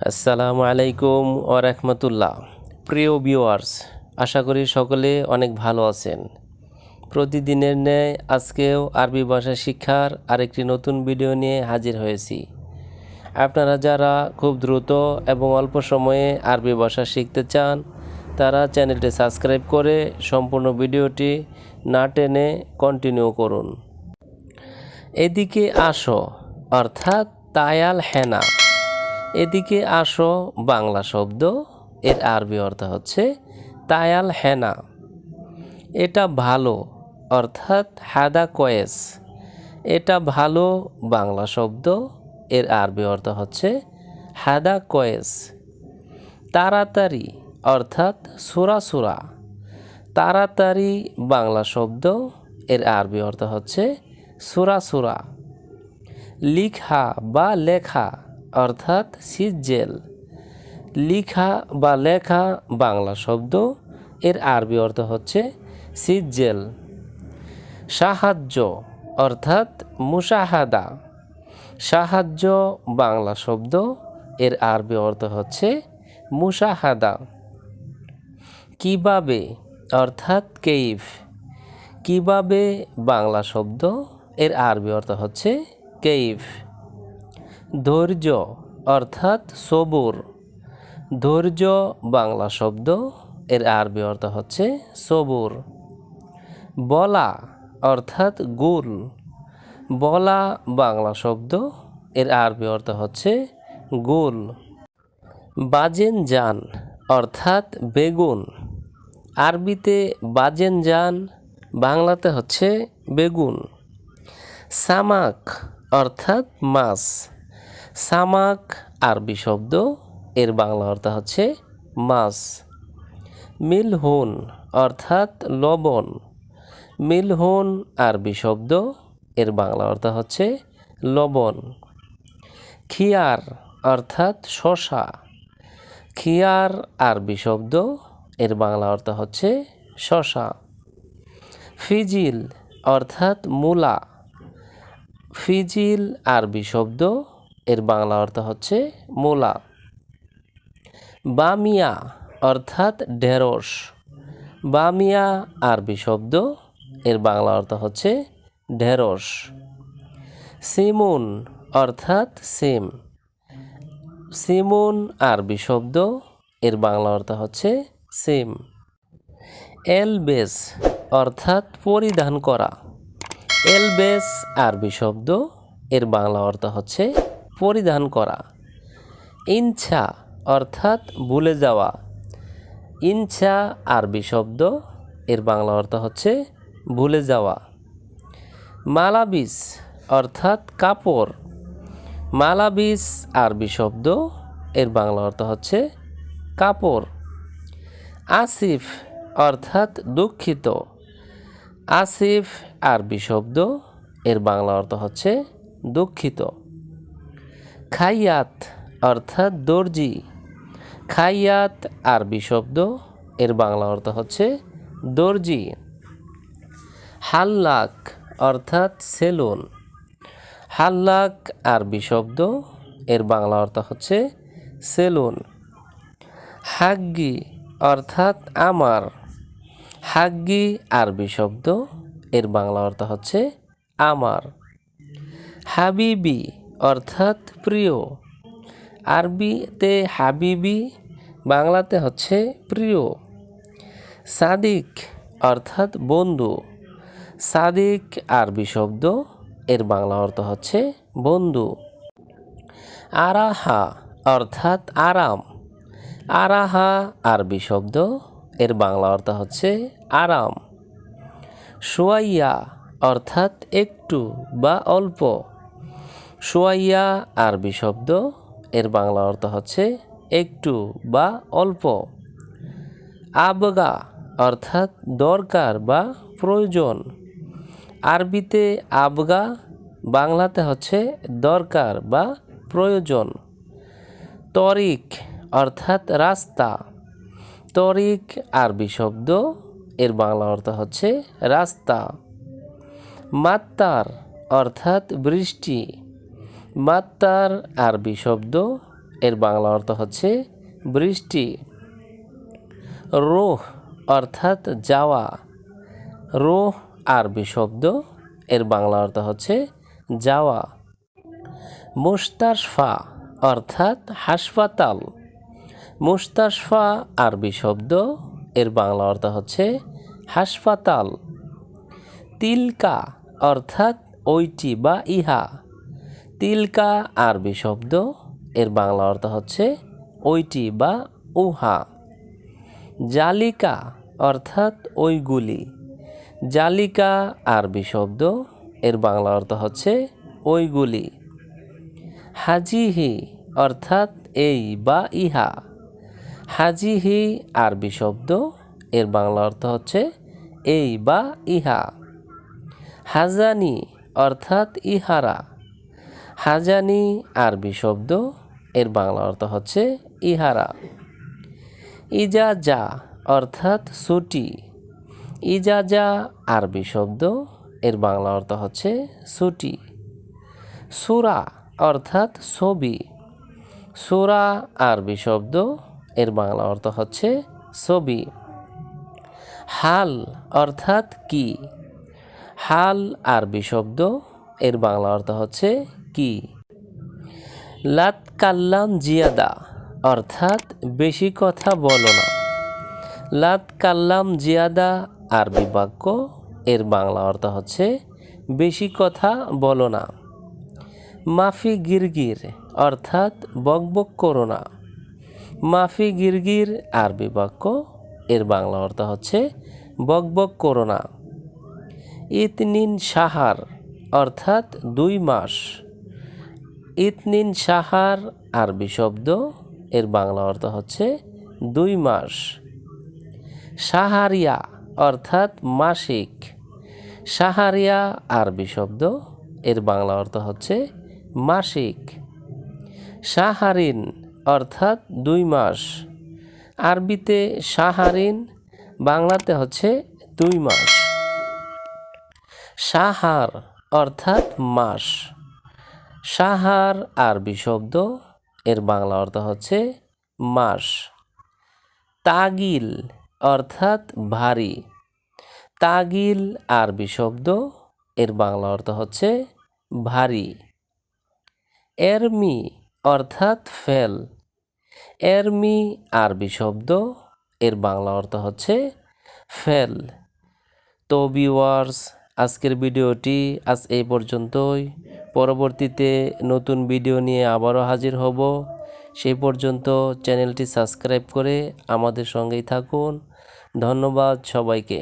আসসালামু আলাইকুম ওয়া রাহমাতুল্লাহ। প্রিয় ভিউয়ার্স, আশা করি সকলে অনেক ভালো আছেন। প্রতিদিনের ন্যায় আজকেও আরবি ভাষা শিক্ষার আরেকটি নতুন ভিডিও নিয়ে হাজির হয়েছি। আপনারা যারা খুব দ্রুত এবং অল্প সময়ে আরবি ভাষা শিখতে চান, তারা চ্যানেলটি সাবস্ক্রাইব করে সম্পূর্ণ ভিডিওটি না টেনে কন্টিনিউ করুন। এদিকে আসো অর্থাৎ তায়াল হেনা। এদিকে আসো বাংলা শব্দ, এর আরবি অর্থ হচ্ছে তায়াল হেনা। এটা ভালো অর্থাৎ হাদা কয়েস। এটা ভালো বাংলা শব্দ, এর আরবি অর্থ হচ্ছে হাদা কয়েস। তাড়াতাড়ি অর্থাৎ সুরা সুরা। তাড়াতাড়ি বাংলা শব্দ, এর আরবি অর্থ হচ্ছে সুরা সুরা। লিখা বা লেখা অর্থাৎ সিজ্জেল। লিখা বা লেখা বাংলা শব্দ, এর আরবি অর্থ হচ্ছে সিজ্জেল। সাহায্য অর্থাৎ মুশাহাদা। সাহায্য বাংলা শব্দ, এর আরবি অর্থ হচ্ছে মুশাহাদা। কিভাবে অর্থাৎ কেইফ। কিভাবে বাংলা শব্দ, এর আরবি অর্থ হচ্ছে কেইফ। ধৈর্য অর্থাৎ সবুর। ধৈর্য বাংলা শব্দ, এর আরবি অর্থ হচ্ছে সবুর। বলা অর্থাৎ গুল। বলা বাংলা শব্দ, এর আরবি অর্থ হচ্ছে গুল। বাজেনজান অর্থাৎ বেগুন। আরবিতে বাজেনজান, বাংলাতে হচ্ছে বেগুন। সামাক অর্থাৎ মাছ। সামাক আরবি শব্দ, এর বাংলা অর্থ হচ্ছে মাছ। মিলহুন অর্থাৎ লবণ। মিলহুন আরবি শব্দ, এর বাংলা অর্থ হচ্ছে লবণ। খিয়ার অর্থাৎ শসা। খিয়ার আরবি শব্দ, এর বাংলা অর্থ হচ্ছে শসা। ফিজিল অর্থাৎ মূলা। ফিজিল আরবি শব্দ, এর বাংলা অর্থ হচ্ছে মূলা। বামিয়া অর্থাৎ ঢেঁড়স। বামিয়া আরবি শব্দ, এর বাংলা অর্থ হচ্ছে ঢেঁড়স। সিমুন অর্থাৎ সিম। সিমুন আরবি শব্দ, এর বাংলা অর্থ হচ্ছে সিম। এলবেস অর্থাৎ পরিধান করা। এলবেস আরবি শব্দ, এর বাংলা অর্থ হচ্ছে পরিধান করা। ইনছা অর্থাৎ ভুলে যাওয়া। ইনছা আরবি শব্দ, এর বাংলা অর্থ হচ্ছে ভুলে যাওয়া। মালাবিস অর্থাৎ কাপড়। মালাবিস আরবি শব্দ, এর বাংলা অর্থ হচ্ছে কাপড়। আসিফ অর্থাৎ দুঃখিত। আসিফ আরবি শব্দ, এর বাংলা অর্থ হচ্ছে দুঃখিত। খাইয়াত অর্থাৎ দর্জি। খাইয়াত আরবি শব্দ, এর বাংলা অর্থ হচ্ছে দর্জি। হাল্লাক অর্থাৎ সেলুন। হাল্লাক আরবি শব্দ, এর বাংলা অর্থ হচ্ছে সেলুন। হাগ্গি অর্থাৎ আমার। হাগ্গি আরবি শব্দ, এর বাংলা অর্থ হচ্ছে আমার। হাবিবি অর্থাৎ প্রিয়। আরবিতে হাবিবি, বাংলাতে হচ্ছে প্রিয়। সাদিক অর্থাৎ বন্ধু। সাদিক আরবি শব্দ, এর বাংলা অর্থ হচ্ছে বন্ধু। আরাহা অর্থাৎ আরাম। আরাহা আরবি শব্দ, এর বাংলা অর্থ হচ্ছে আরাম। সোয়াইয়া অর্থাৎ একটু বা অল্প। সোয়াইয়া আরবি শব্দ, এর বাংলা অর্থ হচ্ছে একটু বা অল্প। আবগা অর্থাৎ দরকার বা প্রয়োজন। আরবিতে আবগা, বাংলাতে হচ্ছে দরকার বা প্রয়োজন। তরিক অর্থাৎ রাস্তা। তরিক আরবি শব্দ, এর বাংলা অর্থ হচ্ছে রাস্তা। মাত্তার অর্থাৎ বৃষ্টি। মাত্তার আরবি শব্দ, এর বাংলা অর্থ হচ্ছে বৃষ্টি। রুহ অর্থাৎ যাওয়া। রুহ আরবি শব্দ, এর বাংলা অর্থ হচ্ছে যাওয়া। মুস্তাশফা অর্থাৎ হাসপাতাল। মুস্তাশফা আরবি শব্দ, এর বাংলা অর্থ হচ্ছে হাসপাতাল। তিলকা অর্থাৎ ওইটি বা ইহা। তিলকা আরবি শব্দ, এর বাংলা অর্থ হচ্ছে ওইটি বা উহা। জালিকা অর্থাৎ ওইগুলি। জালিকা আরবি শব্দ, এর বাংলা অর্থ হচ্ছে ওইগুলি। হাজিহি অর্থাৎ এই বা ইহা। হাজিহি আরবি শব্দ, এর বাংলা অর্থ হচ্ছে এই বা ইহা। হাজানি অর্থাৎ ইহারা। হাজানি আরবি শব্দ, এর বাংলা অর্থ হচ্ছে ইহারা। ইজাজা অর্থাৎ ছুটি। ইজাজা আরবি শব্দ, এর বাংলা অর্থ হচ্ছে ছুটি। সূরা অর্থাৎ ছবি। সূরা আরবি শব্দ, এর বাংলা অর্থ হচ্ছে ছবি। হাল অর্থাৎ কি। হাল আরবি শব্দ, এর বাংলা অর্থ হচ্ছে কি। লাত কাল্লাম জিয়াদা অর্থাৎ বেশি কথা বলো না। লাত কাল্লাম জিয়াদা আরবি বাক্য, এর বাংলা অর্থ হচ্ছে বেশি কথা বলো না। মাফি গিরগির অর্থাৎ বকবক করো না। মাফি গিরগির আরবি বাক্য, এর বাংলা অর্থ হচ্ছে বকবক করো না। ইতনিন সাহার অর্থাৎ 2 মাস। ইতনিন সাহার আরবি শব্দ, এর বাংলা অর্থ হচ্ছে 2 মাস। সাহারিয়া অর্থাৎ মাসিক। সাহারিয়া আরবি শব্দ, এর বাংলা অর্থ হচ্ছে মাসিক। সাহারিন অর্থাৎ 2 মাস। আরবিতে সাহারিন, বাংলাতে হচ্ছে 2 মাস। সাহার অর্থাৎ মাস। সাহার আরবি শব্দ, এর বাংলা অর্থ হচ্ছে মাস। তাগিল অর্থাৎ ভারী। তাগিল আরবি শব্দ, এর বাংলা অর্থ হচ্ছে ভারী। এরমি অর্থাৎ ফেল। এরমি আরবি শব্দ, এর বাংলা অর্থ হচ্ছে ফেল। তো ভিউয়ার্স, আজকের ভিডিওটি আজ এই পর্যন্তই। পরবর্তীতে নতুন ভিডিও নিয়ে আবারও হাজির হব। সেই পর্যন্ত চ্যানেলটি সাবস্ক্রাইব করে আমাদের সঙ্গেই থাকুন। ধন্যবাদ সবাইকে।